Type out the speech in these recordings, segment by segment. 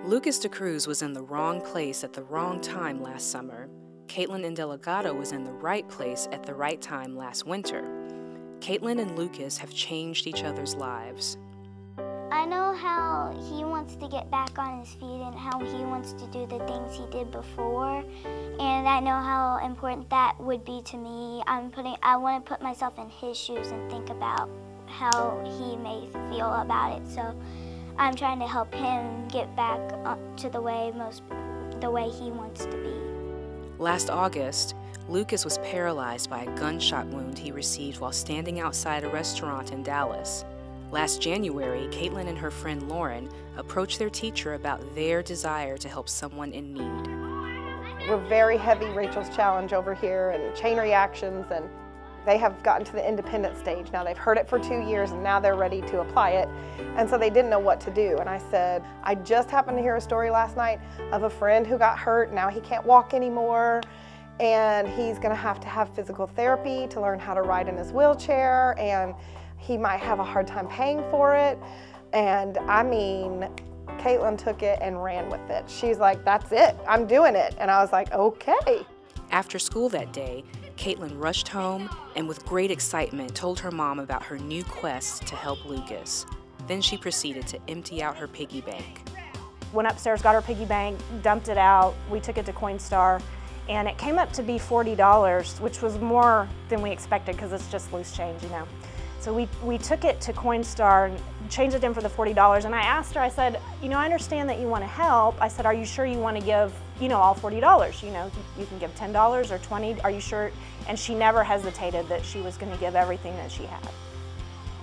Lucas DeCruz was in the wrong place at the wrong time last summer. Caitlin Indeligado was in the right place at the right time last winter. Caitlin and Lucas have changed each other's lives. I know how he wants to get back on his feet and how he wants to do the things he did before. And I know how important that would be to me. I want to put myself in his shoes and think about how he may feel about it. So I'm trying to help him get back to the way he wants to be. Last August, Lucas was paralyzed by a gunshot wound he received while standing outside a restaurant in Dallas. Last January, Caitlin and her friend Lauren approached their teacher about their desire to help someone in need. We're very heavy Rachel's Challenge over here and chain reactions, and they have gotten to the independent stage. Now they've heard it for 2 years and now they're ready to apply it. And so they didn't know what to do. And I said, I just happened to hear a story last night of a friend who got hurt. Now he can't walk anymore. And he's gonna have to have physical therapy to learn how to ride in his wheelchair. And he might have a hard time paying for it. And I mean, Caitlin took it and ran with it. She's like, that's it, I'm doing it. And I was like, okay. After school that day, Caitlin rushed home and with great excitement told her mom about her new quest to help Lucas. Then she proceeded to empty out her piggy bank. Went upstairs, got her piggy bank, dumped it out. We took it to Coinstar, and it came up to be $40, which was more than we expected because it's just loose change, you know. So we took it to Coinstar and changed it in for the $40, and I asked her, I said, you know, I understand that you want to help. I said, are you sure you want to give, you know, all $40? You know, you can give $10 or $20, are you sure? And she never hesitated that she was going to give everything that she had.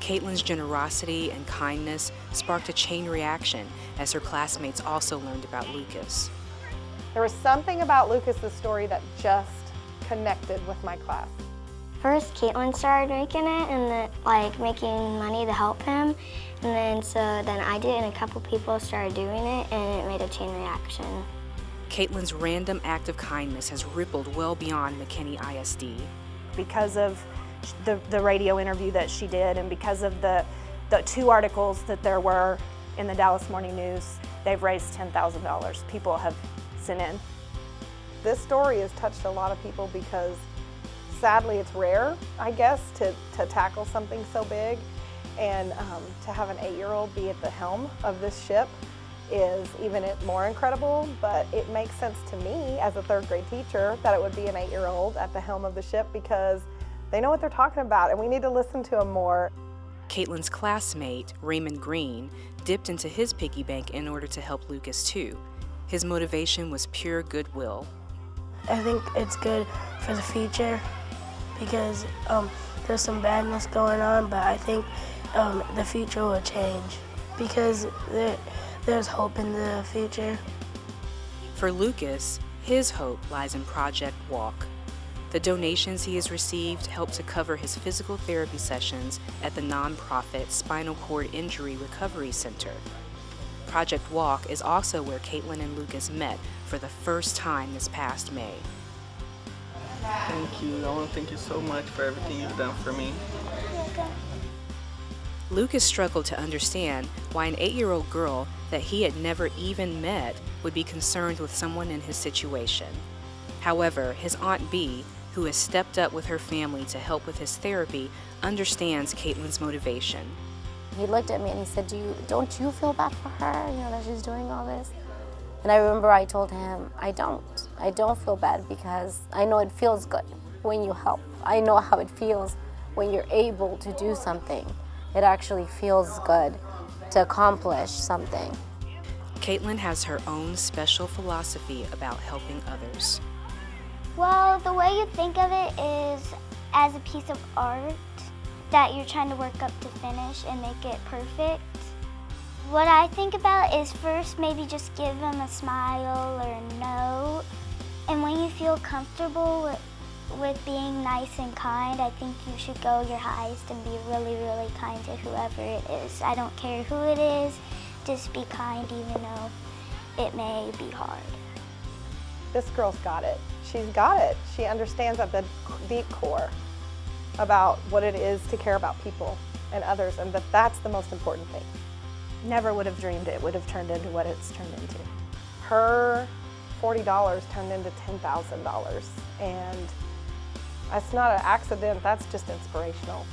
Caitlin's generosity and kindness sparked a chain reaction as her classmates also learned about Lucas. There was something about Lucas's story that just connected with my class. First, Caitlin started making it and making money to help him. And then I did it and a couple people started doing it and it made a chain reaction. Caitlin's random act of kindness has rippled well beyond McKinney ISD. Because of the radio interview that she did and because of the 2 articles that there were in the Dallas Morning News, they've raised $10,000. People have sent in. This story has touched a lot of people because sadly it's rare, I guess, to tackle something so big. And to have an 8-year-old be at the helm of this ship is even more incredible, but it makes sense to me as a 3rd grade teacher that it would be an 8-year-old at the helm of the ship because they know what they're talking about and we need to listen to them more. Caitlin's classmate, Raymond Green, dipped into his piggy bank in order to help Lucas too. His motivation was pure goodwill. I think it's good for the future because there's some badness going on, but I think the future will change because there's hope in the future. For Lucas, his hope lies in Project Walk. The donations he has received help to cover his physical therapy sessions at the nonprofit Spinal Cord Injury Recovery Center. Project Walk is also where Caitlin and Lucas met for the first time this past May. Thank you. I want to thank you so much for everything you've done for me. Lucas struggled to understand why an 8-year-old girl that he had never even met would be concerned with someone in his situation. However, his Aunt Bee, who has stepped up with her family to help with his therapy, understands Caitlin's motivation. He looked at me and he said, don't you feel bad for her, you know, that she's doing all this? And I remember I told him, I don't feel bad because I know it feels good when you help. I know how it feels when you're able to do something. It actually feels good to accomplish something. Caitlin has her own special philosophy about helping others. Well, the way you think of it is as a piece of art that you're trying to work up to finish and make it perfect. What I think about is first maybe just give them a smile or a note. And when you feel comfortable with being nice and kind, I think you should go your highest and be really, really kind to whoever it is. I don't care who it is, just be kind even though it may be hard. This girl's got it. She's got it. She understands at the deep core about what it is to care about people and others, and that's the most important thing. Never would have dreamed it would have turned into what it's turned into. Her $40 turned into $10,000, and that's not an accident, that's just inspirational.